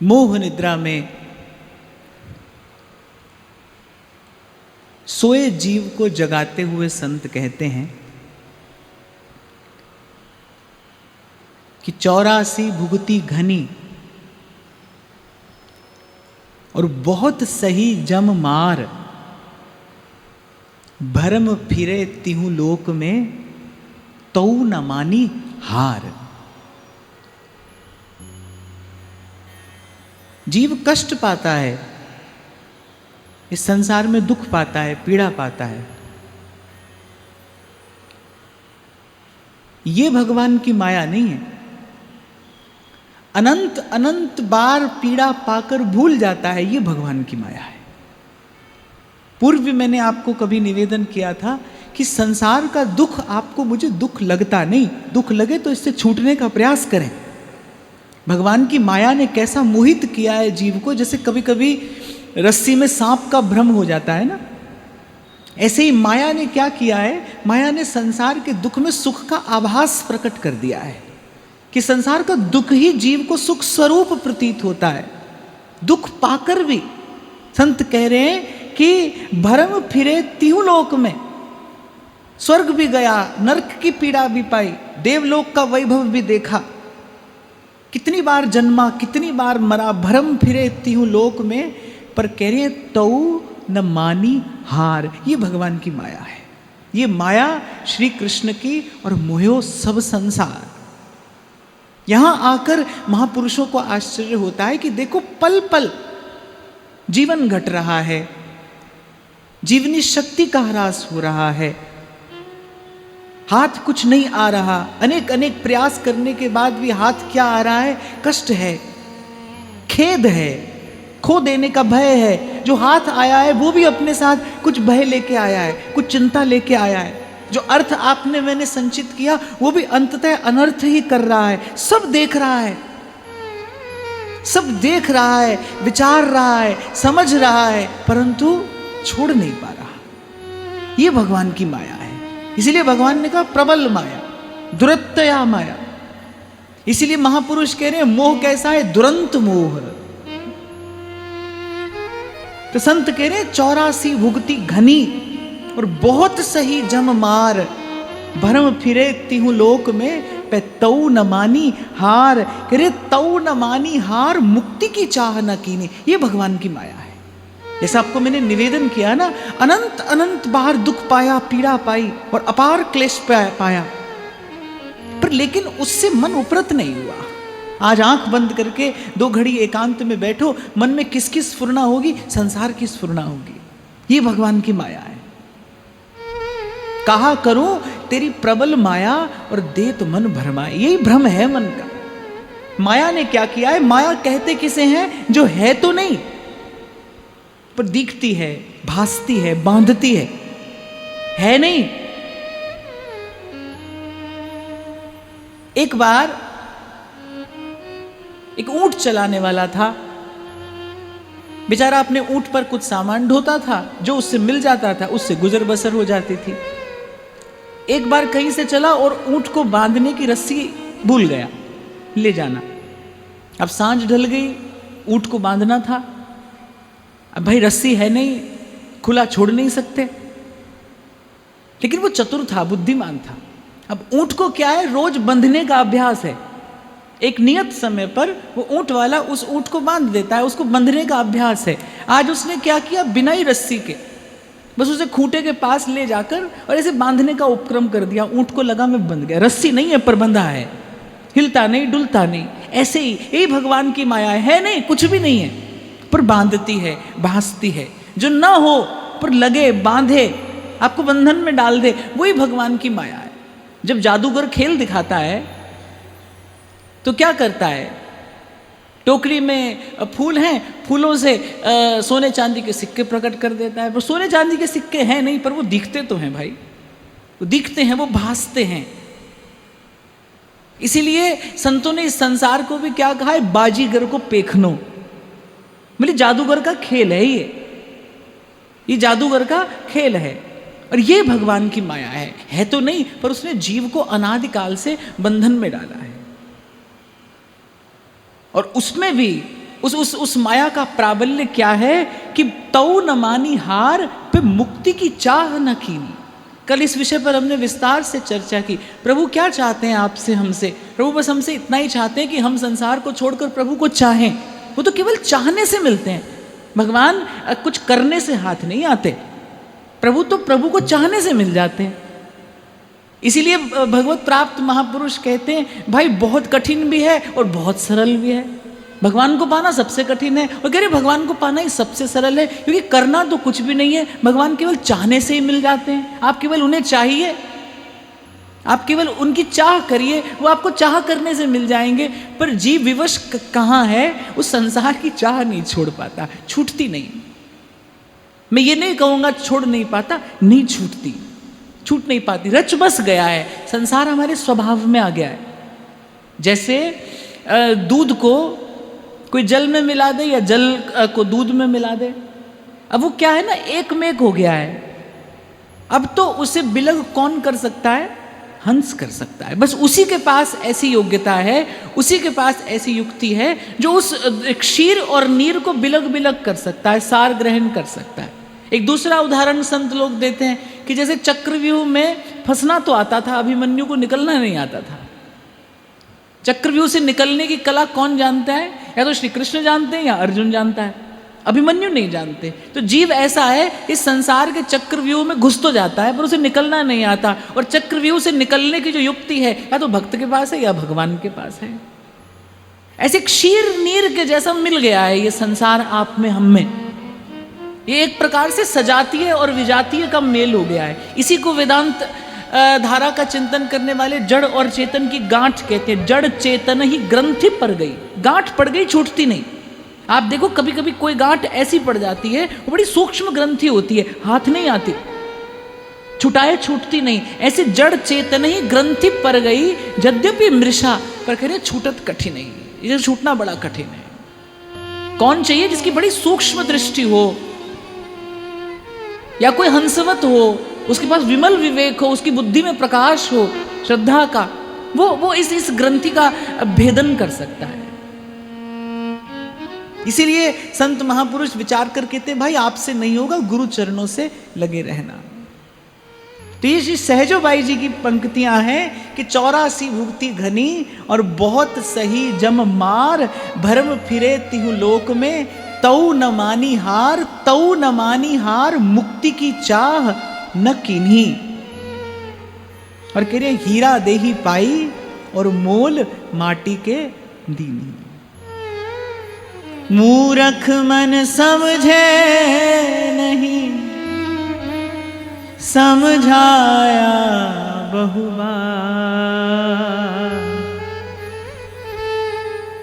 मोह निद्रा में सोए जीव को जगाते हुए संत कहते हैं कि 84 भुगती घनी और बहुत सही जम मार, भरम फिरे तिहु लोक में तऊ न मानी हार। जीव कष्ट पाता है, इस संसार में दुख पाता है, पीड़ा पाता है। ये भगवान की माया नहीं है। अनंत अनंत बार पीड़ा पाकर भूल जाता है, ये भगवान की माया है। पूर्व भी मैंने आपको कभी निवेदन किया था कि संसार का दुख आपको मुझे दुख लगता नहीं, दुख लगे तो इससे छूटने का प्रयास करें। भगवान की माया ने कैसा मोहित किया है जीव को, जैसे कभी कभी रस्सी में सांप का भ्रम हो जाता है ना, ऐसे ही माया ने क्या किया है, माया ने संसार के दुख में सुख का आभास प्रकट कर दिया है कि संसार का दुख ही जीव को सुख स्वरूप प्रतीत होता है। दुख पाकर भी संत कह रहे हैं कि भरम फिरे तिहु लोक में, स्वर्ग भी गया, नरक की पीड़ा भी पाई, देवलोक का वैभव भी देखा, कितनी बार जन्मा, कितनी बार मरा, भरम फिरे तिहु लोक में, पर कह रहे हैं तऊ न मानी हार। ये भगवान की माया है। ये माया श्री कृष्ण की और मोहो सब संसार। यहां आकर महापुरुषों को आश्चर्य होता है कि देखो पल पल जीवन घट रहा है, जीवनी शक्ति का ह्रास हो रहा है, हाथ कुछ नहीं आ रहा, अनेक अनेक प्रयास करने के बाद भी हाथ क्या आ रहा है, कष्ट है, खेद है, खो देने का भय है। जो हाथ आया है वो भी अपने साथ कुछ भय लेके आया है, कुछ चिंता लेके आया है। जो अर्थ आपने मैंने संचित किया वो भी अंततः अनर्थ ही कर रहा है। सब देख रहा है, सब देख रहा है, विचार रहा है, समझ रहा है, परंतु छोड़ नहीं पा रहा। ये भगवान की माया है। इसीलिए भगवान ने कहा प्रबल माया, दुरत्तया माया। इसीलिए महापुरुष कह रहे हैं मोह कैसा है, दुरंत मोह। तो संत कह रहे हैं 84 भुगती घनी और बहुत सही जम मार, भरम फिरे तिहु लोक में पे तऊ न मानी हार। कह रहे तऊ न मानी हार, मुक्ति की चाह न कीनी। ये भगवान की माया है। जैसा आपको मैंने निवेदन किया ना, अनंत अनंत बार दुख पाया, पीड़ा पाई और अपार क्लेश पाया, पर लेकिन उससे मन उपरत नहीं हुआ। आज आंख बंद करके 2 घड़ी एकांत में बैठो, मन में किसकी स्फुरना होगी, संसार की स्फुरना होगी। ये भगवान की माया है। कहा करूं तेरी प्रबल माया और दे तो मन भरमाए। यही भ्रम है मन का। माया ने क्या किया है, माया कहते किसे हैं, जो है तो नहीं पर दिखती है, भासती है, बांधती है नहीं। एक बार एक ऊंट चलाने वाला था, बेचारा अपने ऊंट पर कुछ सामान ढोता था, जो उससे मिल जाता था उससे गुजर बसर हो जाती थी। एक बार कहीं से चला और ऊंट को बांधने की रस्सी भूल गया ले जाना। अब सांझ ढल गई, ऊंट को बांधना था। अब भाई रस्सी है नहीं, खुला छोड़ नहीं सकते, लेकिन वो चतुर था, बुद्धिमान था। अब ऊंट को क्या है, रोज बंधने का अभ्यास है। एक नियत समय पर वो ऊंट वाला उस ऊंट को बांध देता है, उसको बंधने का अभ्यास है। आज उसने क्या किया, बिना ही रस्सी के बस उसे खूंटे के पास ले जाकर और ऐसे बांधने का उपक्रम कर दिया। ऊंट को लगा मैं बंध गया, रस्सी नहीं है पर बंधा है, हिलता नहीं डुलता नहीं। ऐसे ही यही भगवान की माया है नहीं, कुछ भी नहीं है पर बांधती है, भासती है। जो ना हो पर लगे, बांधे, आपको बंधन में डाल दे, वही भगवान की माया है। जब जादूगर खेल दिखाता है तो क्या करता है, टोकरी में फूल हैं, फूलों से सोने चांदी के सिक्के प्रकट कर देता है। पर सोने चांदी के सिक्के हैं नहीं, पर वो दिखते तो हैं भाई, वो दिखते हैं, वो भासते हैं। इसीलिए संतों ने इस संसार को भी क्या कहा है, बाजीगर को पेखनो। बोले जादूगर का खेल है ये जादूगर का खेल है। और ये भगवान की माया है तो नहीं, पर उसने जीव को अनादिकाल से बंधन में डाला है। और उसमें भी उस माया का प्राबल्य क्या है कि तौ न मानी हार पे मुक्ति की चाह न कीनी। कल इस विषय पर हमने विस्तार से चर्चा की। प्रभु क्या चाहते हैं आपसे, हमसे? प्रभु बस हमसे इतना ही चाहते हैं कि हम संसार को छोड़कर प्रभु को चाहें। वो तो केवल चाहने से मिलते हैं। भगवान कुछ करने से हाथ नहीं आते। प्रभु तो प्रभु को चाहने से मिल जाते हैं। इसीलिए भगवत प्राप्त महापुरुष कहते हैं भाई बहुत कठिन भी है और बहुत सरल भी है। भगवान को पाना सबसे कठिन है और कह रहे भगवान को पाना ही सबसे सरल है, क्योंकि करना तो कुछ भी नहीं है। भगवान केवल चाहने से ही मिल जाते हैं। आप केवल उन्हें चाहिए, आप केवल उनकी चाह करिए, वो आपको चाह करने से मिल जाएंगे। पर जीव विवश कहाँ है, उस संसार की चाह नहीं छोड़ पाता, छूटती नहीं। मैं ये नहीं कहूँगा छोड़ नहीं पाता, नहीं छूटती, छूट नहीं पाती, रच बस गया है। संसार हमारे स्वभाव में आ गया है। जैसे दूध को कोई जल में मिला दे या जल को दूध में मिला दे, अब वो क्या है ना, एक में एक हो गया है। अब तो उसे बिलग कौन कर सकता है? हंस कर सकता है। बस उसी के पास ऐसी योग्यता है, उसी के पास ऐसी युक्ति है जो उस क्षीर और नीर को बिलग बिलग कर सकता है, सार ग्रहण कर सकता है। एक दूसरा उदाहरण संत लोग देते हैं कि जैसे चक्रव्यूह में फंसना तो आता था, अभिमन्यु को निकलना नहीं आता था। चक्रव्यूह से निकलने की कला कौन जानता है? या तो श्री कृष्ण जानते हैं या अर्जुन जानता है, अभिमन्यु नहीं जानते। तो जीव ऐसा है, इस संसार के चक्रव्यूह में घुस तो जाता है पर उसे निकलना नहीं आता। और चक्रव्यूह से निकलने की जो युक्ति है या तो भक्त के पास है या भगवान के पास है। ऐसे क्षीर नीर के जैसा मिल गया है ये संसार आप में, हम में। ये एक प्रकार से सजातीय और विजातीय का मेल हो गया है। इसी को वेदांत धारा का चिंतन करने वाले जड़ और चेतन की गांठ कहते हैं। जड़ चेतन ही ग्रंथि पड़ गई, गांठ पड़ गई, छूटती नहीं। आप देखो कभी कभी कोई गांठ ऐसी पड़ जाती है, वो बड़ी सूक्ष्म ग्रंथि होती है, हाथ नहीं आती, छुटाए छूटती नहीं। ऐसे जड़ चेतन ही ग्रंथि पड़ गई, यद्यपि मृषा, पर कह रहे छूटत कठिन नहीं, ये छूटना बड़ा कठिन है। कौन चाहिए? जिसकी बड़ी सूक्ष्म दृष्टि हो, या कोई हंसवत हो, उसके पास विमल विवेक हो, उसकी बुद्धि में प्रकाश हो श्रद्धा का, वो इस ग्रंथि का भेदन कर सकता है। इसीलिए संत महापुरुष विचार कर कहते हैं भाई आपसे नहीं होगा, गुरु चरणों से लगे रहना। तो ये श्री सहजोबाई जी की पंक्तियां हैं कि 84 भुक्ति घनी और बहुत सही जम मार, भरम फिरे तिहु लोक में, तौ न मानी हार, तौ न मानी हार, मुक्ति की चाह न किन्ही। और कह रहे हीरा देही पाई और मोल माटी के दीनी। मूरख मन समझे नहीं, समझाया बहु बार,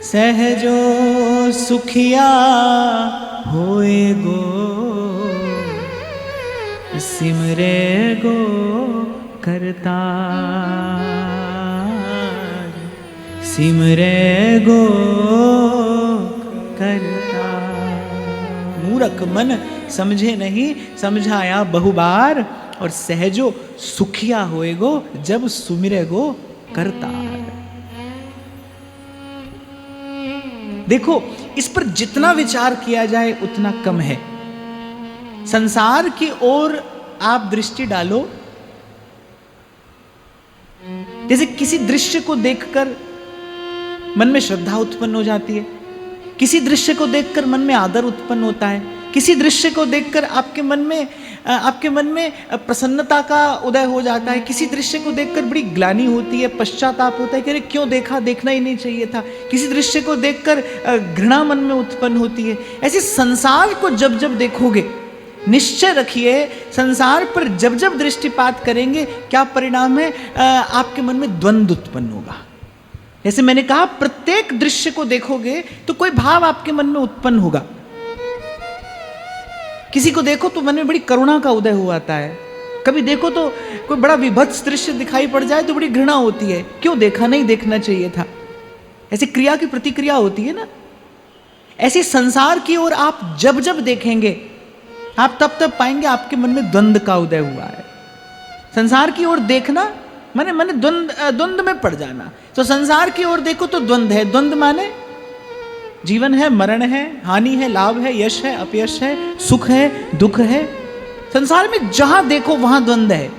सहजो सुखिया होए गो, सिमरे गो करता, सिमरे गो करता। मूरख मन समझे नहीं, समझाया बहु बार, और सहजो सुखिया होएगो, जब सुमिरे गो करता। देखो इस पर जितना विचार किया जाए उतना कम है। संसार की ओर आप दृष्टि डालो, जैसे किसी दृश्य को देखकर मन में श्रद्धा उत्पन्न हो जाती है, किसी दृश्य को देखकर मन में आदर उत्पन्न होता है, किसी दृश्य को देखकर आपके मन में प्रसन्नता का उदय हो जाता है, किसी दृश्य को देखकर बड़ी ग्लानि होती है, पश्चाताप होता है कि अरे क्यों देखा, देखना ही नहीं चाहिए था। किसी दृश्य को देखकर घृणा मन में उत्पन्न होती है। ऐसे संसार को जब जब देखोगे, निश्चय रखिए संसार पर जब जब दृष्टिपात करेंगे क्या परिणाम है, आपके मन में द्वंद्व उत्पन्न होगा। जैसे मैंने कहा प्रत्येक दृश्य को देखोगे तो कोई भाव आपके मन में उत्पन्न होगा। किसी को देखो तो मन में बड़ी करुणा का उदय हो आता है, कभी देखो तो कोई बड़ा विभत्स दृश्य दिखाई पड़ जाए तो बड़ी घृणा होती है, क्यों देखा, नहीं देखना चाहिए था। ऐसे क्रिया की प्रतिक्रिया होती है ना। ऐसे संसार की ओर आप जब जब देखेंगे आप तब पाएंगे आपके मन में द्वंद्व का उदय हुआ है। संसार की ओर देखना माने द्वंद्व में पड़ जाना। तो संसार की ओर देखो तो द्वंद्व है, द्वंद्व माने जीवन है, मरण है, हानि है, लाभ है, यश है, अपयश है, सुख है, दुख है। संसार में जहां देखो वहां द्वंद्व है।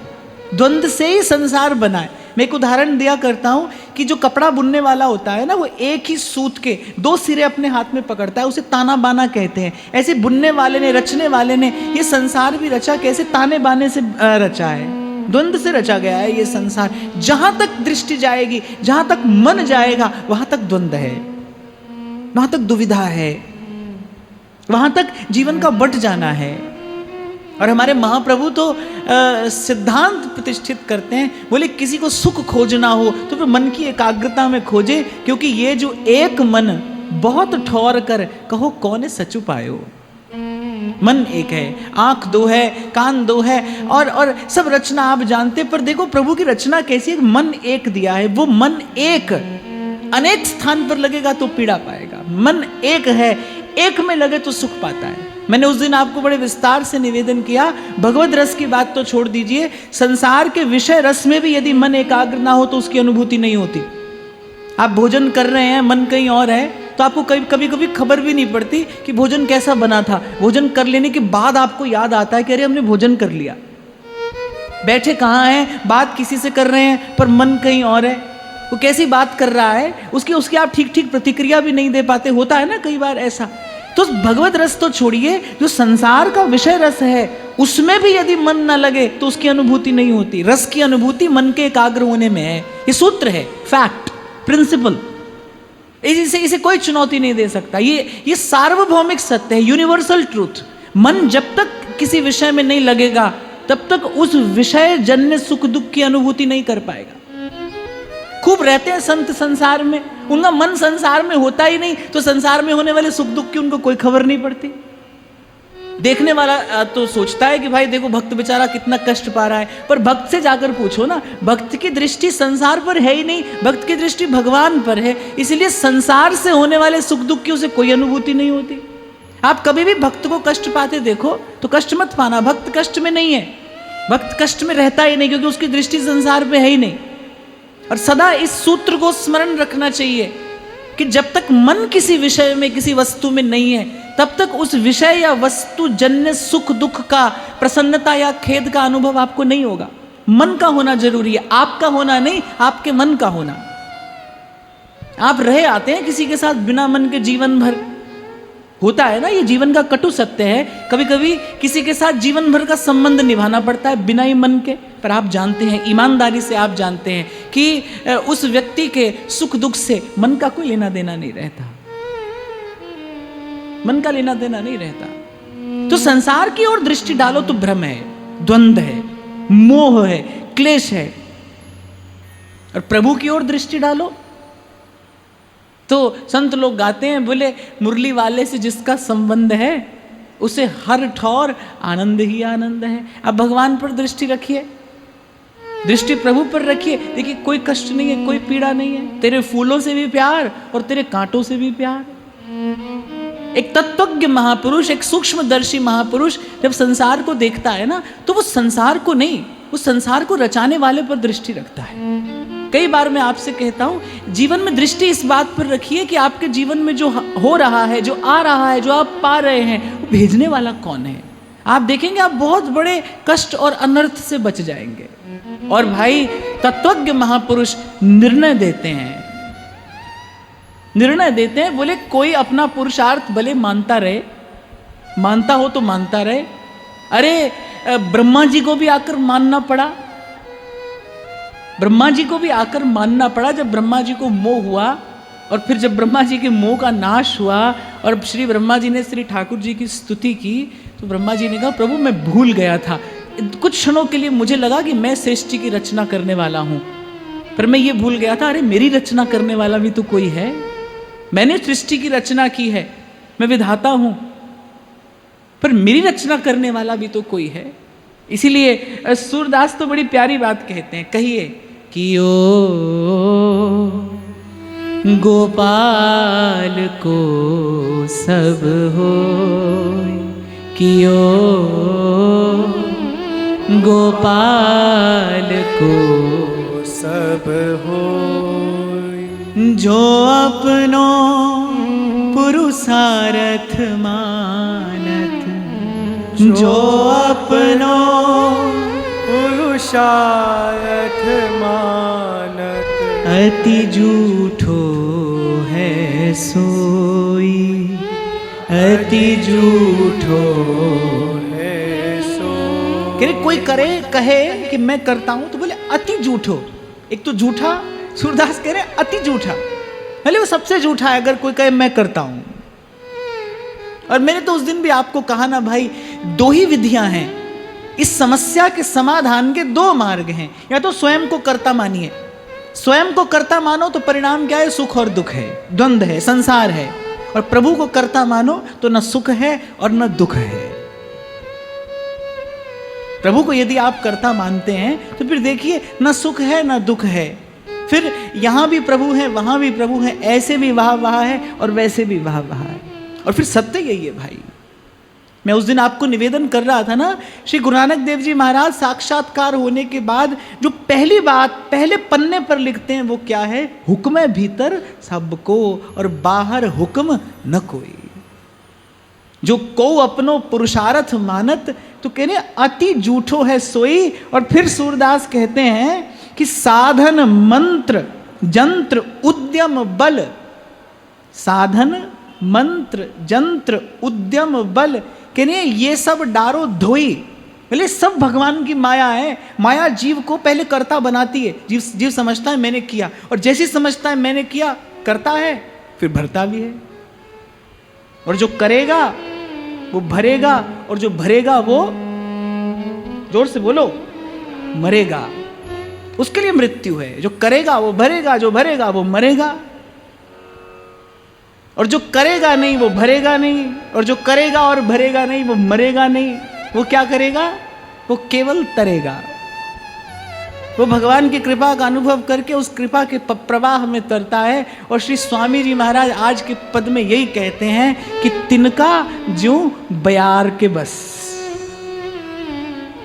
द्वंद्व से ही संसार बना है। मैं एक उदाहरण दिया करता हूं कि जो कपड़ा बुनने वाला होता है ना, वो एक ही सूत के दो सिरे अपने हाथ में पकड़ता है, उसे ताना बाना कहते हैं। ऐसे बुनने वाले ने, रचने वाले ने ये संसार भी रचा, कैसे ताने बाने से रचा है, द्वंद्व से रचा गया है ये संसार। जहां तक दृष्टि जाएगी, जहां तक मन जाएगा, वहां तक द्वंद्व है, वहां तक दुविधा है, वहां तक जीवन का बट जाना है। और हमारे महाप्रभु तो सिद्धांत प्रतिष्ठित करते हैं, बोले किसी को सुख खोजना हो तो फिर मन की एकाग्रता में खोजे, क्योंकि ये जो एक मन बहुत ठौर कर कहो कौन सचु पायो। मन एक है, आंख दो है, कान दो है, और सब रचना आप जानते। पर देखो प्रभु की रचना कैसी है, मन एक दिया है। वो मन एक अनेक स्थान पर लगेगा तो पीड़ा पाएगा। मन एक है, एक में लगे तो सुख पाता है। मैंने उस दिन आपको बड़े विस्तार से निवेदन किया, भगवत रस की बात तो छोड़ दीजिए, संसार के विषय रस में भी यदि मन एकाग्र ना हो तो उसकी अनुभूति नहीं होती। आप भोजन कर रहे हैं, मन कहीं और है, तो आपको कभी कभी खबर भी नहीं पड़ती कि भोजन कैसा बना था। भोजन कर लेने के बाद आपको याद आता है कि अरे हमने भोजन कर लिया। बैठे कहाँ हैं, बात किसी से कर रहे हैं, पर मन कहीं और है। वो कैसी बात कर रहा है, उसकी आप ठीक ठीक प्रतिक्रिया भी नहीं दे पाते। होता है ना कई बार ऐसा। तो भगवत रस तो छोड़िए, जो संसार का विषय रस है उसमें भी यदि मन न लगे तो उसकी अनुभूति नहीं होती। रस की अनुभूति मन के एकाग्र होने में है। ये सूत्र है, फैक्ट, प्रिंसिपल। इसे कोई चुनौती नहीं दे सकता। ये सार्वभौमिक सत्य है, यूनिवर्सल ट्रूथ। मन जब तक किसी विषय में नहीं लगेगा तब तक उस विषय जन्य सुख दुख की अनुभूति नहीं कर पाएगा। खूब रहते हैं संत संसार में, उनका मन संसार में होता ही नहीं, तो संसार में होने वाले सुख दुख की उनको कोई खबर नहीं पड़ती। देखने वाला तो सोचता है कि भाई देखो भक्त बेचारा कितना कष्ट पा रहा है, पर भक्त से जाकर पूछो ना, भक्त की दृष्टि संसार पर है ही नहीं, भक्त की दृष्टि भगवान पर है। इसलिए संसार से होने वाले सुख दुख की उसे कोई अनुभूति नहीं होती। आप कभी भी भक्त को कष्ट पाते देखो तो कष्ट मत पाना, भक्त कष्ट में नहीं है, भक्त कष्ट में रहता ही नहीं, क्योंकि उसकी दृष्टि संसार पे है ही नहीं। और सदा इस सूत्र को स्मरण रखना चाहिए कि जब तक मन किसी विषय में, किसी वस्तु में नहीं है, तब तक उस विषय या वस्तु जन्य सुख दुख का, प्रसन्नता या खेद का अनुभव आपको नहीं होगा। मन का होना जरूरी है, आपका होना नहीं, आपके मन का होना। आप रहे आते हैं किसी के साथ बिना मन के जीवन भर, होता है ना, ये जीवन का कटु सत्य है। कभी कभी किसी के साथ जीवन भर का संबंध निभाना पड़ता है बिना ही मन के। पर आप जानते हैं, ईमानदारी से आप जानते हैं कि उस व्यक्ति के सुख दुख से मन का कोई लेना देना नहीं रहता, मन का लेना देना नहीं रहता। तो संसार की ओर दृष्टि डालो तो भ्रम है, द्वंद्व है, मोह है, क्लेश है। और प्रभु की ओर दृष्टि डालो तो संत लोग गाते हैं, बोले मुरली वाले से जिसका संबंध है उसे हर ठौर आनंद ही आनंद है। अब भगवान पर दृष्टि रखिए, दृष्टि प्रभु पर रखिए। देखिए कोई कष्ट नहीं है, कोई पीड़ा नहीं है। तेरे फूलों से भी प्यार और तेरे कांटों से भी प्यार। एक तत्वज्ञ महापुरुष, एक सूक्ष्मदर्शी महापुरुष जब संसार को देखता है ना, तो वो संसार को नहीं, वो संसार को रचाने वाले पर दृष्टि रखता है। कई बार मैं आपसे कहता हूं, जीवन में दृष्टि इस बात पर रखिए कि आपके जीवन में जो हो रहा है, जो आ रहा है, जो आप पा रहे हैं, वो भेजने वाला कौन है। आप देखेंगे आप बहुत बड़े कष्ट और अनर्थ से बच जाएंगे। और भाई तत्वज्ञ महापुरुष निर्णय देते हैं, निर्णय देते हैं, बोले कोई अपना पुरुषार्थ भले मानता रहे, मानता हो तो मानता रहे। अरे ब्रह्मा जी को भी आकर मानना पड़ा, ब्रह्मा जी को भी आकर मानना पड़ा। जब ब्रह्मा जी को मोह हुआ और फिर जब ब्रह्मा जी के मोह का नाश हुआ और श्री ब्रह्मा जी ने श्री ठाकुर जी की स्तुति की, तो ब्रह्मा जी ने कहा प्रभु मैं भूल गया था, कुछ क्षणों के लिए मुझे लगा कि मैं सृष्टि की रचना करने वाला हूं, पर मैं ये भूल गया था, अरे मेरी रचना करने वाला भी तो कोई है, मैंने सृष्टि की रचना की है, मैं विधाता हूं, पर मेरी रचना करने वाला भी तो कोई है। इसीलिए सूरदास तो बड़ी प्यारी बात कहते हैं, कहिए कि ओ गोपाल को सब हो, कि ओ गोपाल को सब हो, जो अपनों पुरुषार्थ मानत जो अपनो पुरुषार्थ मानत अति झूठो है सोई, अति झूठो है सो। कोई करे कहे कि मैं करता हूं तो बोले अति झूठो। एक तो झूठा, सूरदास कह रहे अति झूठा, भले वो सबसे झूठा है अगर कोई कहे मैं करता हूं। और मैंने तो उस दिन भी आपको कहा ना भाई, दो ही विधियां हैं इस समस्या के समाधान के, दो मार्ग हैं। या तो स्वयं को कर्ता मानिए, स्वयं को कर्ता मानो तो परिणाम क्या है, सुख और दुख है, द्वंद्व है, संसार है। और प्रभु को कर्ता मानो तो न सुख है और न दुख है। प्रभु को यदि आप कर्ता मानते हैं तो फिर देखिए न सुख है न दुख है, फिर यहां भी प्रभु है वहां भी प्रभु है, ऐसे भी वाह वाह है और वैसे भी वाह वाह है। और फिर सत्य यही है भाई। मैं उस दिन आपको निवेदन कर रहा था ना, श्री गुरु नानक देव जी महाराज साक्षात्कार होने के बाद जो पहली बात पहले पन्ने पर लिखते हैं वो क्या है, हुक्म भीतर सबको और बाहर हुक्म न कोई, जो को अपनो पुरुषार्थ मानत, तो कहने अति झूठो है सोई। और फिर सूरदास कहते हैं कि साधन मंत्र जंत्र उद्यम बल, साधन मंत्र जंत्र उद्यम बल, कहने ये सब डारो धोई। बोले सब भगवान की माया है। माया जीव को पहले कर्ता बनाती है, जीव समझता है मैंने किया, और जैसे समझता है मैंने किया करता है, फिर भरता भी है। और जो करेगा वो भरेगा, और जो भरेगा वो, जोर से बोलो, मरेगा। उसके लिए मृत्यु है। जो करेगा वो भरेगा, जो भरेगा वो मरेगा। और जो करेगा नहीं वो भरेगा नहीं, और जो करेगा और भरेगा नहीं वो मरेगा नहीं। वो क्या करेगा, वो केवल तरेगा। वो भगवान की कृपा का अनुभव करके उस कृपा के प्रवाह में तरता है। और श्री स्वामी जी महाराज आज के पद में यही कहते हैं कि तिनका ज्यों बयार के बस।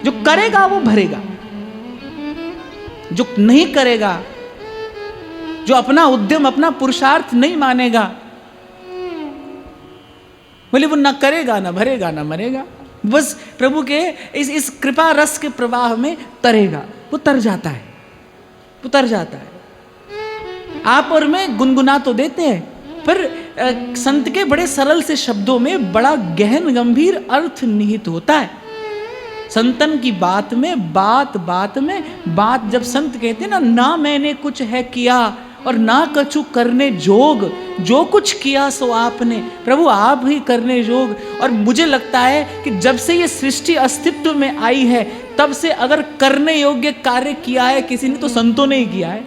जो करेगा वो भरेगा, जो नहीं करेगा, जो अपना उद्यम अपना पुरुषार्थ नहीं मानेगा, बोले वो ना करेगा ना भरेगा ना मरेगा। बस प्रभु के इस कृपा रस के प्रवाह में तरेगा, वो तर जाता है, वो तर जाता है। आप और मैं गुनगुना तो देते हैं, पर संत के बड़े सरल से शब्दों में बड़ा गहन गंभीर अर्थ निहित होता है। संतन की बात में बात बात में बात, जब संत कहते हैं ना मैंने कुछ है किया और ना कछु करने जोग, जो कुछ किया सो आपने, प्रभु आप ही करने जोग। और मुझे लगता है कि जब से ये सृष्टि अस्तित्व में आई है तब से अगर करने योग्य कार्य किया है किसी ने तो संतों ने ही किया है।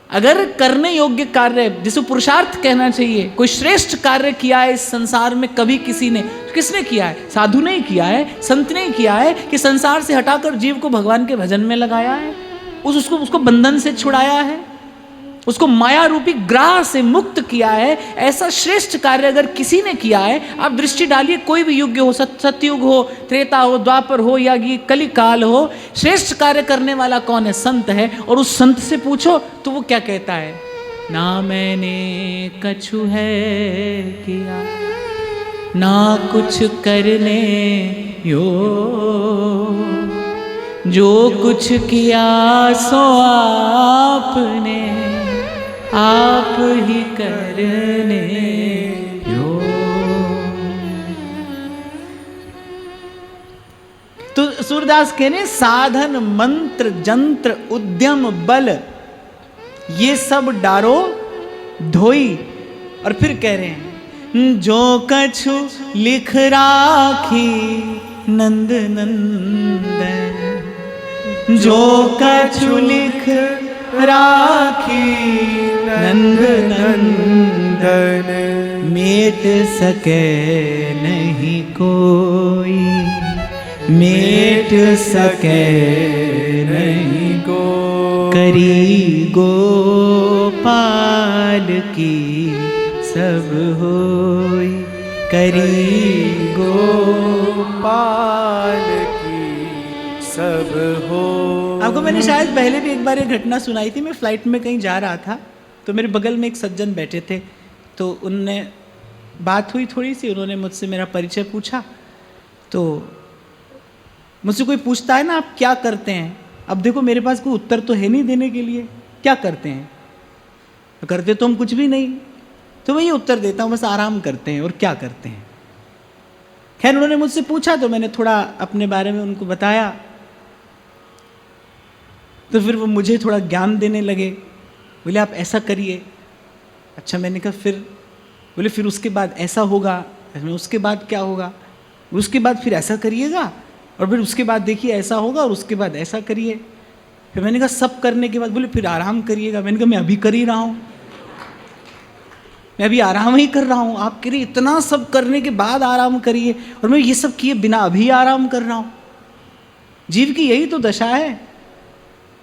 अगर करने योग्य कार्य, जिसे पुरुषार्थ कहना चाहिए, कोई श्रेष्ठ कार्य किया है इस संसार में कभी किसी ने, किसने किया है, साधु ने ही किया है, संत ने ही किया है कि संसार से हटाकर जीव को भगवान के भजन में लगाया है, उसको बंधन से छुड़ाया है, उसको माया रूपी ग्राह से मुक्त किया है। ऐसा श्रेष्ठ कार्य अगर किसी ने किया है, आप दृष्टि डालिए कोई भी युग हो, सतयुग हो, त्रेता हो, द्वापर हो या ये कली काल हो, श्रेष्ठ कार्य करने वाला कौन है, संत है। और उस संत से पूछो तो वो क्या कहता है, ना मैंने कछु है किया ना कुछ करने यो, जो कुछ किया सो आपने आप ही करने यो। तो सूरदास कहने साधन मंत्र जंत्र उद्यम बल ये सब डारो धोई। और फिर कह रहे हैं जो कछु लिख राखी नंद नंदन, जो कछु लिख राखी नंद नंदन, मेट सके नहीं कोई, मेट सके नहीं को, करी गोपाल की सब होई, करी गोपाल की सब हो। आपको मैंने शायद पहले भी एक बार ये घटना सुनाई थी। मैं फ्लाइट में कहीं जा रहा था तो मेरे बगल में एक सज्जन बैठे थे, तो उनने बात हुई थोड़ी सी, उन्होंने मुझसे मेरा परिचय पूछा। तो मुझसे कोई पूछता है ना आप क्या करते हैं, अब देखो मेरे पास कोई उत्तर तो है नहीं देने के लिए, क्या करते हैं, तो करते तो हम कुछ भी नहीं, तो मैं ये उत्तर देता हूँ बस आराम करते हैं और क्या करते हैं। खैर उन्होंने मुझसे पूछा तो मैंने थोड़ा अपने बारे में उनको बताया, तो फिर वो मुझे थोड़ा ज्ञान देने लगे, बोले आप ऐसा करिए। अच्छा, मैंने कहा फिर, बोले फिर उसके बाद ऐसा होगा, उसके बाद क्या होगा, उसके बाद फिर ऐसा करिएगा, और फिर उसके बाद देखिए ऐसा होगा, और उसके बाद ऐसा करिए। फिर मैंने कहा सब करने के बाद, बोले फिर आराम करिएगा। मैंने कहा मैं अभी कर ही रहा हूँ, मैं अभी आराम ही कर रहा हूँ। आप कह रही इतना सब करने के बाद आराम करिए, और मैं ये सब किए बिना अभी आराम कर रहा हूँ। जीव की यही तो दशा है।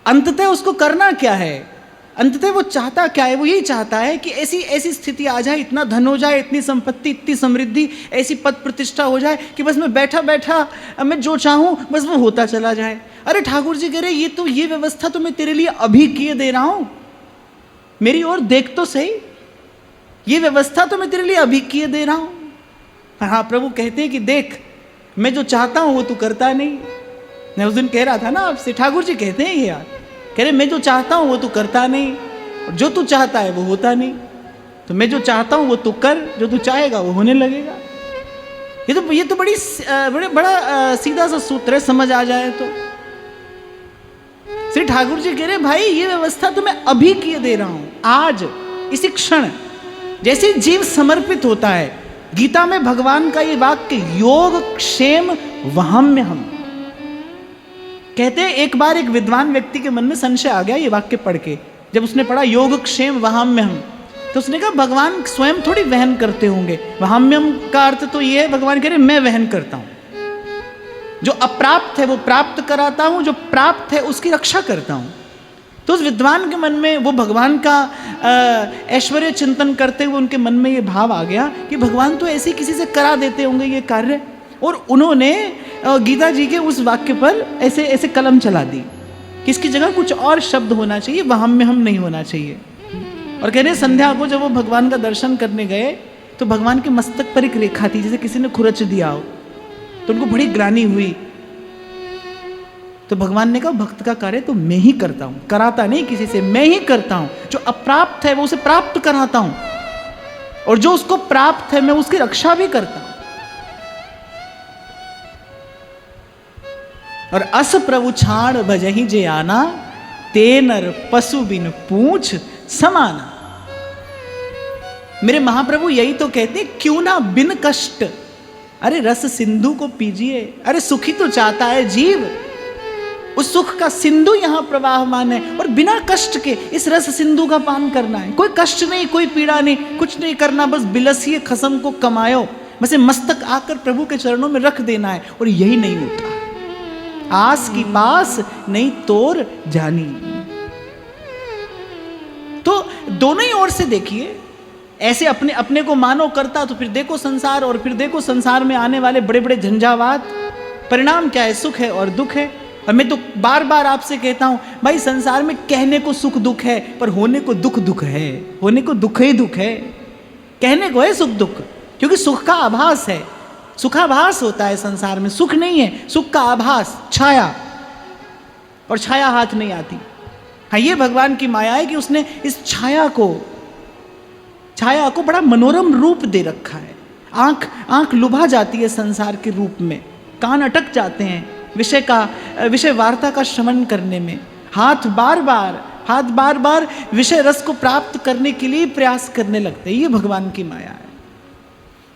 अंततः उसको करना क्या है, अंततः वो चाहता क्या है, वो यही चाहता है कि ऐसी ऐसी स्थिति आ जाए, इतना धन हो जाए, इतनी संपत्ति, इतनी समृद्धि, ऐसी पद प्रतिष्ठा हो जाए कि बस मैं बैठा बैठा मैं जो चाहूँ बस वो होता चला जाए। अरे ठाकुर जी कह रहे ये व्यवस्था तो मैं तेरे लिए अभी किए दे रहा हूँ, मेरी ओर देख तो सही, ये व्यवस्था तो मैं तेरे लिए अभी किए दे रहा हूँ। हाँ, प्रभु कहते हैं कि देख मैं जो चाहता हूँ वो तू करता नहीं। मैं उस दिन कह रहा था ना आपसे, ठाकुर जी कहते हैं ये यार, कह रहे मैं जो चाहता हूँ वो तू करता नहीं, और जो तू चाहता है वो होता नहीं। तो मैं जो चाहता हूँ वो तू कर, जो तू चाहेगा वो होने लगेगा। ये तो बड़ा सीधा सा सूत्र है, समझ आ जाए तो। श्री ठाकुर जी कह रहे भाई ये व्यवस्था तो मैं अभी किए दे रहा हूं, आज इसी क्षण। जैसे जीव समर्पित होता है, गीता में भगवान का ये वाक्य योग क्षेम वहाम्य हम कहते हैं। एक बार एक विद्वान व्यक्ति के मन में संशय आ गया ये वाक्य पढ़ के, जब उसने पढ़ा योग क्षेम वहाम्य हम, तो उसने कहा भगवान स्वयं थोड़ी वहन करते होंगे, वहाम्यम का अर्थ तो ये है भगवान कह रहे मैं वहन करता हूं, जो अप्राप्त है वो प्राप्त कराता हूं, जो प्राप्त है उसकी रक्षा करता हूं। तो उस विद्वान के मन में वो भगवान का ऐश्वर्य चिंतन करते हुए उनके मन में ये भाव आ गया कि भगवान तो ऐसे किसी से करा देते होंगे ये कार्य, और उन्होंने गीता जी के उस वाक्य पर ऐसे ऐसे कलम चला दी कि इसकी जगह कुछ और शब्द होना चाहिए, वहाम्य हम नहीं होना चाहिए। और कह रहे संध्या को जब वो भगवान का दर्शन करने गए तो भगवान के मस्तक पर एक रेखा थी जैसे किसी ने खुरच दिया हो, तो उनको बड़ी ग्लानि हुई। तो भगवान ने कहा भक्त का कार्य तो मैं ही करता हूं, कराता नहीं किसी से, मैं ही करता हूं। जो अप्राप्त है वो उसे प्राप्त कराता हूं, और जो उसको प्राप्त है मैं उसकी रक्षा भी करता हूं। और अस प्रभु छाड़ भजहि जे आना, ते नर पशु बिन पूछ समाना। मेरे महाप्रभु यही तो कहते क्यों ना बिन कष्ट, अरे रस सिंधु को पीजिए। अरे सुखी तो चाहता है जीव, उस सुख का सिंधु यहां प्रवाहमान है, और बिना कष्ट के इस रस सिंधु का पान करना है। कोई कष्ट नहीं, कोई पीड़ा नहीं, कुछ नहीं करना, बस बिलसिए खसम को कमायो, बस मस्तक आकर प्रभु के चरणों में रख देना है। और यही नहीं होता, आस की पास नहीं तोर जानी। तो दोनों ही ओर से देखिए, ऐसे अपने अपने को मानो करता तो फिर देखो संसार, और फिर देखो संसार में आने वाले बड़े बड़े झंझावात, परिणाम क्या है, सुख है और दुख है। और मैं तो बार बार आपसे कहता हूं भाई, संसार में कहने को सुख दुख है, पर होने को दुख दुख है, होने को दुख ही दुख है। कहने को है सुख दुख, क्योंकि सुख का आभास है, सुखाभास होता है संसार में, सुख नहीं है, सुख का आभास, छाया, और छाया हाथ नहीं आती। हाँ, ये भगवान की माया है कि उसने इस छाया को बड़ा मनोरम रूप दे रखा है। आंख लुभा जाती है संसार के रूप में, कान अटक जाते हैं विषय वार्ता का श्रवण करने में, हाथ बार बार विषय रस को प्राप्त करने के लिए प्रयास करने लगते हैं। ये भगवान की माया है।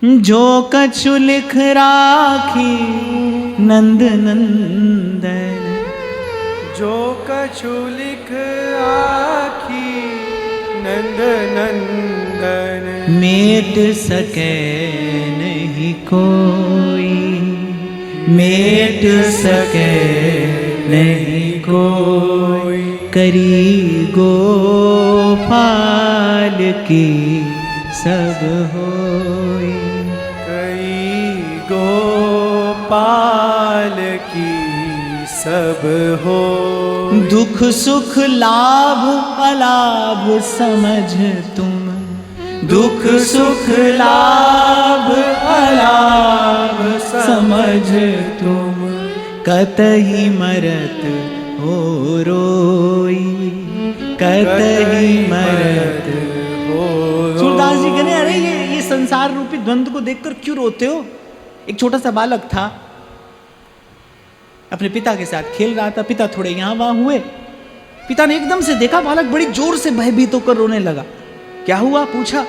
जो कछु लिख राखी नंद नंदन, जो कछु लिख आखी नंद नंदन, मेट सके नहीं कोई, मेट सके नहीं कोई, करी गोपाल की सब होई, कई गोपाल की सब हो। दुख सुख लाभ अलाभ समझ तुम, दुख सुख लाभ अलाभ समझ तुम, कतहि मरत हो रोई, कतहि मरत हो। सूरदास जी कहने अरे ये संसार रूपी द्वंद्व को देखकर क्यों रोते हो। एक छोटा सा बालक था, अपने पिता के साथ खेल रहा था, पिता थोड़े यहां वहां हुए, पिता ने एकदम से देखा बालक बड़ी जोर से भयभीत होकर रोने लगा। क्या हुआ पूछा,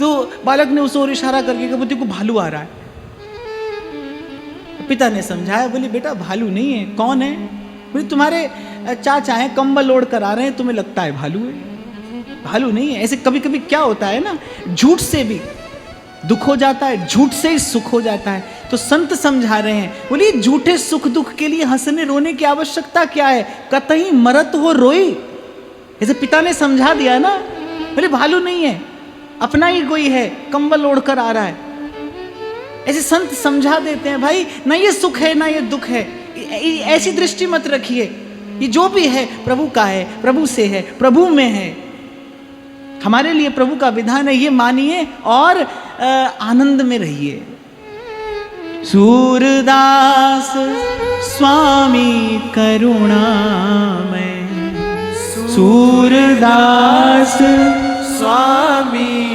तो बालक ने उस ओर इशारा करके कहा मुझे को भालू आ रहा है। पिता ने समझाया, बोले बेटा भालू नहीं है। कौन है? बोले तुम्हारे चाचा हैं, कंबल ओढ़ कर आ रहे हैं, तुम्हें लगता है भालू है। भालू नहीं है। ऐसे कभी कभी क्या होता है ना, झूठ से भी दुख हो जाता है, झूठ से ही सुख हो जाता है। तो संत समझा रहे हैं, बोलिए झूठे सुख दुख के लिए हंसने रोने की आवश्यकता क्या है, कतई मरत हो रोई। ऐसे पिता ने समझा दिया ना, बोले भालू नहीं है, अपना ही कोई है, कंबल ओढ़कर आ रहा है। ऐसे संत समझा देते हैं, भाई ना ये सुख है ना ये दुख है, ऐसी दृष्टि मत रखिए। ये जो भी है प्रभु का है, प्रभु से है, प्रभु में है। हमारे लिए प्रभु का विधान है, ये मानिए और आनंद में रहिए। सूरदास स्वामी करुणामय, सूरदास स्वामी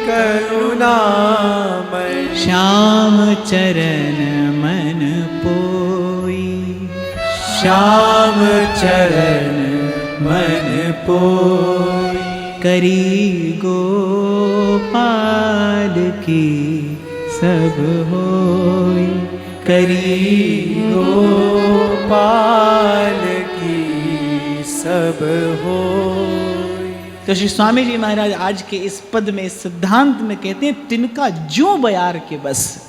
करुणामय, श्याम चरण मन पोई, श्याम चरण मन पोई, करी गोपाल की सब होई, करी गोपाल की सब होई। तो श्री स्वामी जी महाराज आज के इस पद में, इस सिद्धांत में कहते हैं, तिनका जो बयार के बस,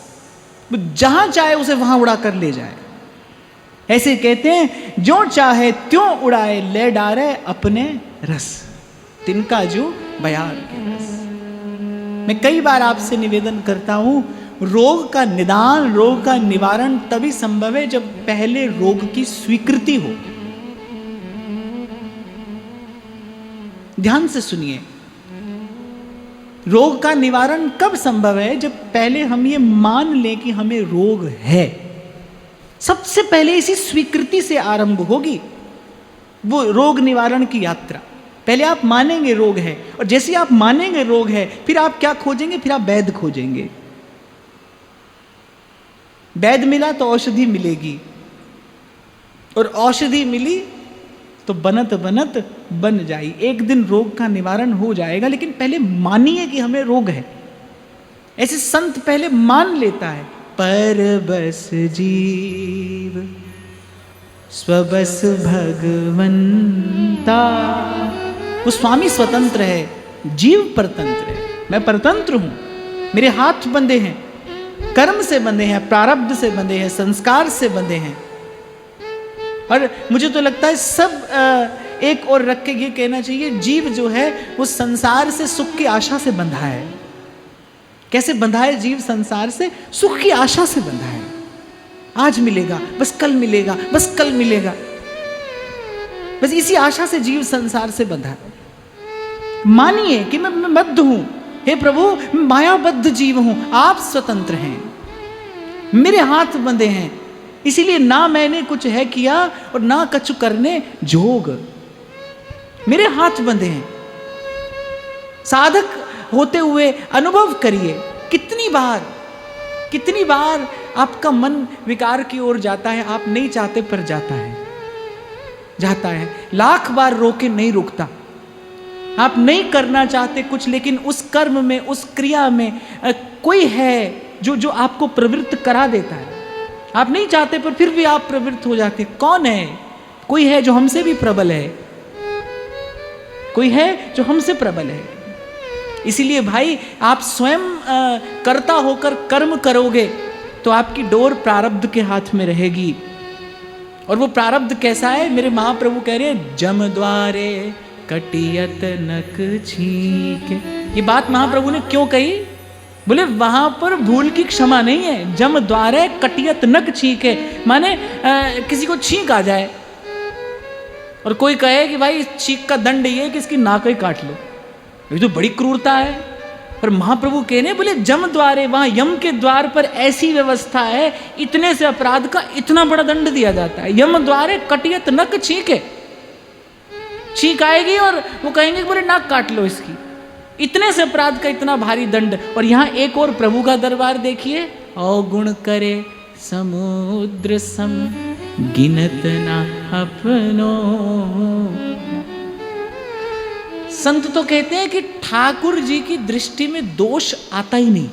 वो जहां चाहे उसे वहां उड़ा कर ले जाए। ऐसे कहते हैं, जो चाहे त्यों उड़ाए, ले डारे अपने रस। तिनका जो बयार के बस। मैं कई बार आपसे निवेदन करता हूं, रोग का निदान, रोग का निवारण तभी संभव है जब पहले रोग की स्वीकृति हो। ध्यान से सुनिए, रोग का निवारण कब संभव है? जब पहले हम ये मान लें कि हमें रोग है। सबसे पहले इसी स्वीकृति से आरंभ होगी वो रोग निवारण की यात्रा। पहले आप मानेंगे रोग है, और जैसे आप मानेंगे रोग है, फिर आप क्या खोजेंगे? फिर आप वैद्य खोजेंगे। वैद्य मिला तो औषधि मिलेगी, और औषधि मिली तो बनत बनत बन जाई। एक दिन रोग का निवारण हो जाएगा, लेकिन पहले मानिए कि हमें रोग है। ऐसे संत पहले मान लेता है। पर बस जीव स्वबस भगवंता। वो स्वामी स्वतंत्र है, जीव परतंत्र है। मैं परतंत्र हूं, मेरे हाथ बंधे हैं, कर्म से बंधे हैं, प्रारब्ध से बंधे हैं, संस्कार से बंधे हैं। और मुझे तो लगता है सब एक और रख के ये कहना चाहिए, जीव जो है वो संसार से सुख की आशा से बंधा है। कैसे बंधा है जीव संसार से? सुख की आशा से बंधा है। आज मिलेगा, बस कल मिलेगा, बस कल मिलेगा, बस इसी आशा से जीव संसार से बंधा है। मानिए कि मैं बद्ध हूं, हे प्रभु मैं मायाबद्ध जीव हूं, आप स्वतंत्र हैं, मेरे हाथ बंधे हैं, इसीलिए ना मैंने कुछ है किया और ना कछु करने जोग, मेरे हाथ बंधे हैं। साधक होते हुए अनुभव करिए, कितनी बार आपका मन विकार की ओर जाता है, आप नहीं चाहते पर जाता है। लाख बार रोके नहीं रुकता। आप नहीं करना चाहते कुछ, लेकिन उस कर्म में, उस क्रिया में कोई है जो आपको प्रवृत्त करा देता है। आप नहीं चाहते पर फिर भी आप प्रवृत्त हो जाते। कौन है? कोई है जो हमसे भी प्रबल है, कोई है जो हमसे प्रबल है। इसीलिए भाई आप स्वयं कर्ता होकर कर्म करोगे तो आपकी डोर प्रारब्ध के हाथ में रहेगी। और वो प्रारब्ध कैसा है? मेरे महाप्रभु कह रहे हैं, जम द्वारे कटियत नक छीके। ये बात महाप्रभु ने क्यों कही? बोले वहां पर भूल की क्षमा नहीं है। जम द्वारे कटियत नक छींके, माने किसी को छींक आ जाए और कोई कहे कि भाई इस छींक का दंड ये कि इसकी नाक ही काट लो, ये तो बड़ी क्रूरता है। पर महाप्रभु कहने बोले जम द्वारे, वहां यम के द्वार पर ऐसी व्यवस्था है, इतने से अपराध का इतना बड़ा दंड दिया जाता है। यम द्वारे कटियत नक छींके, छींक आएगी और वो कहेंगे बोले नाक काट लो इसकी, इतने से अपराध का इतना भारी दंड। और यहां एक और प्रभु का दरबार देखिए, अवगुण करे समुद्र सम गिनत ना अपनो। संत तो कहते हैं कि ठाकुर जी की दृष्टि में दोष आता ही नहीं।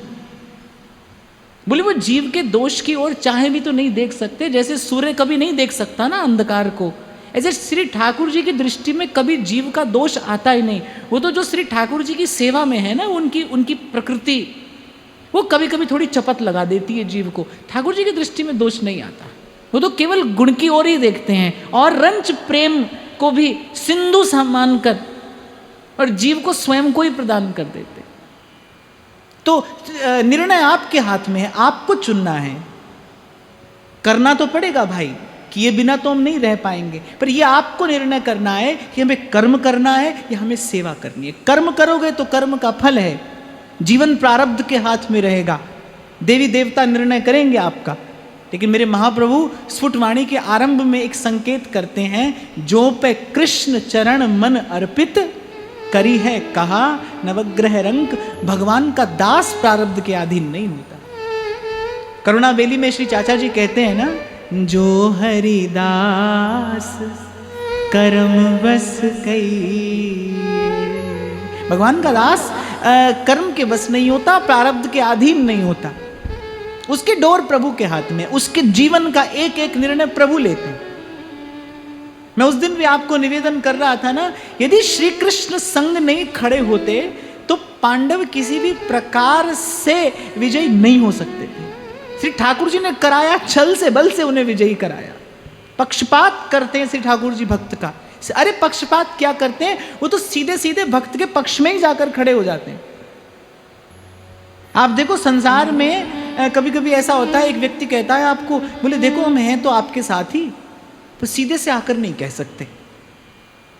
बोले वो जीव के दोष की ओर चाहे भी तो नहीं देख सकते, जैसे सूर्य कभी नहीं देख सकता ना अंधकार को, ऐसे श्री ठाकुर जी की दृष्टि में कभी जीव का दोष आता ही नहीं। वो तो जो श्री ठाकुर जी की सेवा में है ना, उनकी प्रकृति वो कभी कभी थोड़ी चपत लगा देती है जीव को। ठाकुर जी की दृष्टि में दोष नहीं आता, वो तो केवल गुण की ओर ही देखते हैं और रंच प्रेम को भी सिंधु समान कर और जीव को स्वयं को ही प्रदान कर देते। तो निर्णय आपके हाथ में है, आपको चुनना है। करना तो पड़ेगा भाई, किए बिना तो हम नहीं रह पाएंगे, पर यह आपको निर्णय करना है कि हमें कर्म करना है या हमें सेवा करनी है। कर्म करोगे तो कर्म का फल है, जीवन प्रारब्ध के हाथ में रहेगा, देवी देवता निर्णय करेंगे आपका। लेकिन मेरे महाप्रभु स्फुटवाणी के आरंभ में एक संकेत करते हैं, जो पे कृष्ण चरण मन अर्पित करी है कहा नवग्रह रंक। भगवान का दास प्रारब्ध के अधीन नहीं होता। करुणा बेली में श्री चाचा जी कहते हैं ना, जो हरिदास कर्म बस कई। भगवान का दास कर्म के बस नहीं होता, प्रारब्ध के अधीन नहीं होता। उसके डोर प्रभु के हाथ में, उसके जीवन का एक एक निर्णय प्रभु लेते हैं। मैं उस दिन भी आपको निवेदन कर रहा था ना, यदि श्री कृष्ण संग नहीं खड़े होते तो पांडव किसी भी प्रकार से विजयी नहीं हो सकते थे। श्री ठाकुर जी ने कराया, छल से बल से उन्हें विजयी कराया। पक्षपात करते हैं श्री ठाकुर जी भक्त का। अरे पक्षपात क्या करते हैं, वो तो सीधे सीधे भक्त के पक्ष में ही जाकर खड़े हो जाते हैं। आप देखो संसार में कभी कभी ऐसा होता है, एक व्यक्ति कहता है आपको, बोले देखो हम हैं तो आपके साथ ही, तो सीधे से आकर नहीं कह सकते।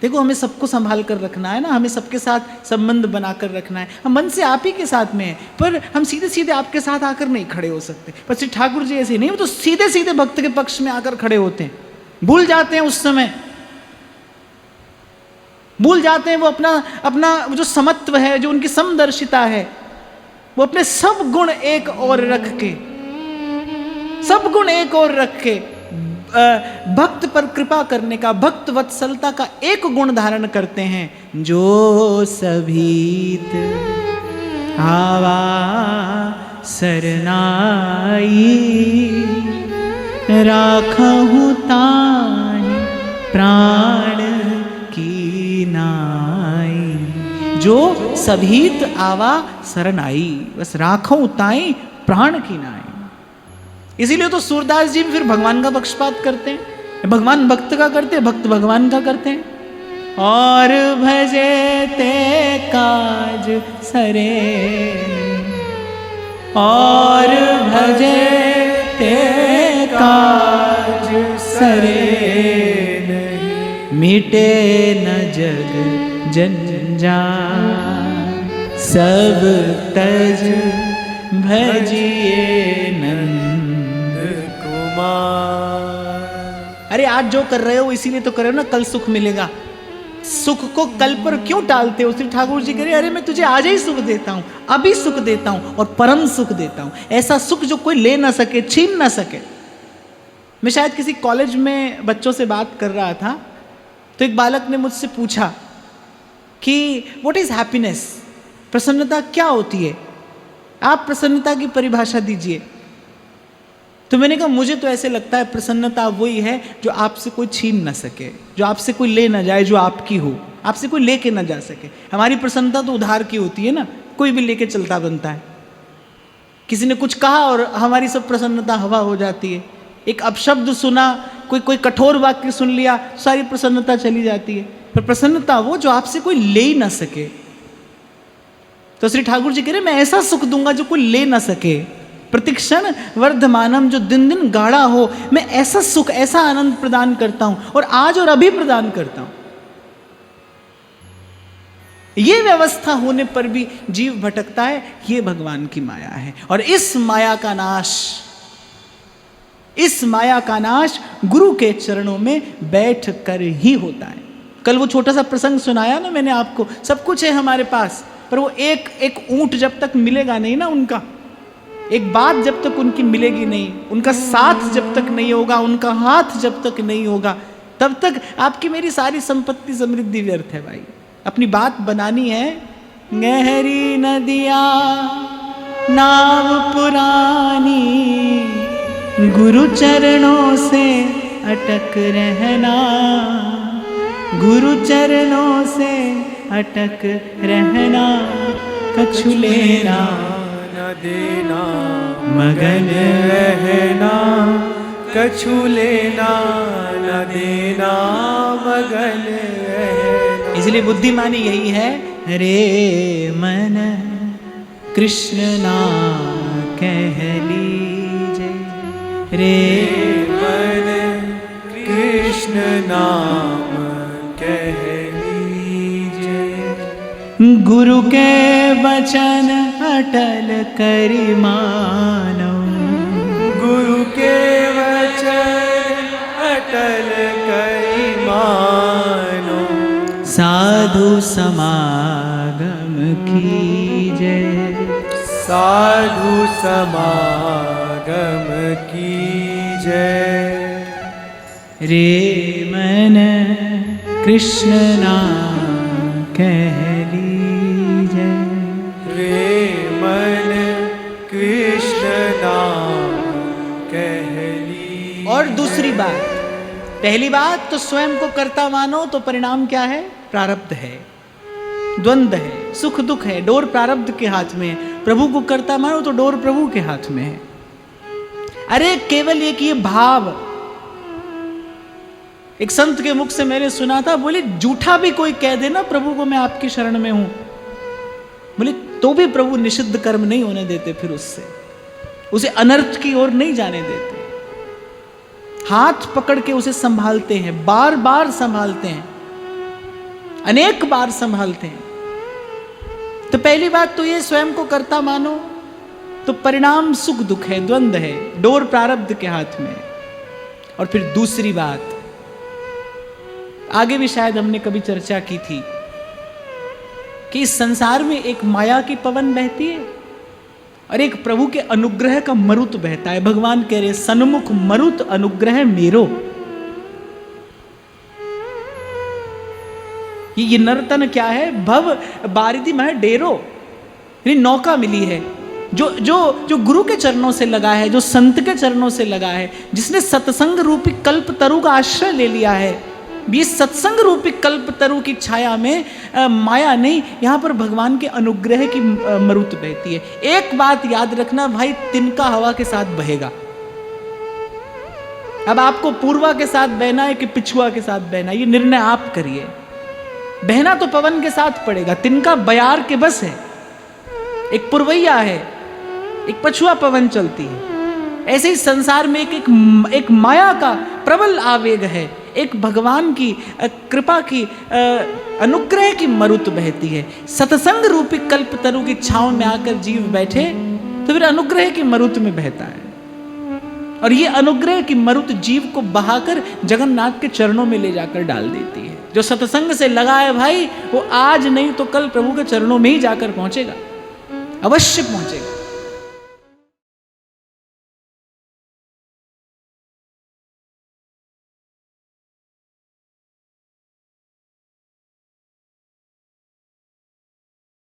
देखो हमें सबको संभाल कर रखना है ना, हमें सबके साथ संबंध बनाकर रखना है, हम मन से आप ही के साथ में हैं, पर हम सीधे सीधे आपके साथ आकर नहीं खड़े हो सकते। पर श्री ठाकुर जी ऐसे नहीं, वो तो सीधे सीधे भक्त के पक्ष में आकर खड़े होते हैं। भूल जाते हैं उस समय, भूल जाते हैं वो अपना जो समत्व है, जो उनकी समदर्शिता है, वो अपने सब गुण एक और रख के, सब गुण एक और रख के भक्त पर कृपा करने का, भक्त वत्सलता का एक गुण धारण करते हैं। जो सभीत आवा सरनाई, राखहु ताहि प्राण की नाई। जो सभीत आवा शरण आई, बस राखहु ताहि प्राण की नाई। इसीलिए तो सूरदास जी फिर भगवान का पक्षपात करते हैं। भगवान भक्त का करते हैं, भक्त भगवान का करते हैं। और भजे ते काज सरे, और भजे ते काज सरे, मिटे न जग जंजाल, सब तज भजिए नंद। अरे आज जो कर रहे हो इसीलिए तो कर रहे हो ना, कल सुख मिलेगा। सुख को कल पर क्यों टालते हो? श्री ठाकुर जी कह रहे अरे मैं तुझे आज ही सुख देता हूं, अभी सुख देता हूं और परम सुख देता हूं, ऐसा सुख जो कोई ले ना सके, छीन ना सके। मैं शायद किसी कॉलेज में बच्चों से बात कर रहा था, तो एक बालक ने मुझसे पूछा कि व्हाट इज हैप्पीनेस, प्रसन्नता क्या होती है, आप प्रसन्नता की परिभाषा दीजिए। तो मैंने कहा मुझे तो ऐसे लगता है प्रसन्नता वही है जो आपसे कोई छीन ना सके, जो आपसे कोई ले ना जाए, जो आपकी हो, आपसे कोई लेके ना जा सके। हमारी प्रसन्नता तो उधार की होती है ना, कोई भी लेके चलता बनता है। किसी ने कुछ कहा और हमारी सब प्रसन्नता हवा हो जाती है। एक अपशब्द सुना, कोई कठोर वाक्य सुन लिया, सारी प्रसन्नता चली जाती है। पर प्रसन्नता वो जो आपसे कोई ले ही ना सके। तो श्री ठाकुर जी कह रहे मैं ऐसा सुख दूंगा जो कोई ले ना सके, प्रतिक्षण वर्धमानम, जो दिन दिन गाढ़ा हो। मैं ऐसा सुख, ऐसा आनंद प्रदान करता हूं, और आज और अभी प्रदान करता हूं। ये व्यवस्था होने पर भी जीव भटकता है, ये भगवान की माया है। और इस माया का नाश, इस माया का नाश गुरु के चरणों में बैठ कर ही होता है। कल वो छोटा सा प्रसंग सुनाया ना मैंने आपको, सब कुछ है हमारे पास, पर वो एक ऊंट जब तक मिलेगा नहीं ना उनका, एक बात जब तक उनकी मिलेगी नहीं, उनका साथ जब तक नहीं होगा, उनका हाथ जब तक नहीं होगा, तब तक आपकी मेरी सारी संपत्ति समृद्धि व्यर्थ है भाई। अपनी बात बनानी है। गहरी नदिया नाव पुरानी, गुरु चरणों से अटक रहना, गुरु चरणों से अटक रहना, कछु लेना न देना, मगन रहना, कछु लेना न देना, मगन रहना। इसलिए बुद्धिमानी यही है, रे मन कृष्ण नाम कह लीजे, रे मन कृष्ण नाम कह लीजे, गुरु के वचन अटल करि मानो, गुरु के वचन अटल करि मानो, साधु समागम कीजे, साधु समागम कीजे, रे मन कृष्ण नाम कह लीजे, रे मन कृष्ण नाम कह ली। और दूसरी बात, पहली बात तो स्वयं को कर्ता मानो, तो परिणाम क्या है? प्रारब्ध है, द्वंद्व है, सुख दुख है, डोर प्रारब्ध के हाथ में है। प्रभु को कर्ता मानो तो डोर प्रभु के हाथ में है। अरे केवल एक ये भाव, एक संत के मुख से मैंने सुना था, बोले झूठा भी कोई कह दे ना प्रभु को मैं आपकी शरण में हूं, बोले तो भी प्रभु निषिद्ध कर्म नहीं होने देते, फिर उससे उसे अनर्थ की ओर नहीं जाने देते, हाथ पकड़ के उसे संभालते हैं, बार बार संभालते हैं, अनेक बार संभालते हैं। तो पहली बात तो ये स्वयं को कर्ता मानो, तो परिणाम सुख दुख है, द्वंद्व है, डोर प्रारब्ध के हाथ में। और फिर दूसरी बात, आगे भी शायद हमने कभी चर्चा की थी कि इस संसार में एक माया की पवन बहती है और एक प्रभु के अनुग्रह का मरुत बहता है। भगवान कह रहे सन्मुख मरुत अनुग्रह मेरो। ये नर्तन क्या है? भव बारिधि में डेरो, यानी नौका मिली है, जो जो जो गुरु के चरणों से लगा है, जो संत के चरणों से लगा है, जिसने सत्संग रूपी कल्प तरु का आश्रय ले लिया है। ये सत्संग रूपी कल्प तरु की छाया में माया नहीं, यहाँ पर भगवान के अनुग्रह की मरुत बहती है। एक बात याद रखना भाई, तिनका हवा के साथ बहेगा। अब आपको पूर्वा के साथ बहना है कि पिछुआ के साथ बहना, ये निर्णय आप करिए। बहना तो पवन के साथ पड़ेगा, तिनका बयार के बस है, एक पुरवैया है, एक पछुआ पवन चलती है। ऐसे ही संसार में एक माया का प्रबल आवेग है, एक भगवान की कृपा की अनुग्रह की मरुत बहती है। सत्संग रूपी कल्प तरु की छांव में आकर जीव बैठे तो फिर अनुग्रह की मरुत में बहता है, और ये अनुग्रह की मरुत जीव को बहाकर जगन्नाथ के चरणों में ले जाकर डाल देती है। जो सत्संग से लगा है भाई, वो आज नहीं तो कल प्रभु के चरणों में ही जाकर पहुंचेगा, अवश्य पहुंचेगा।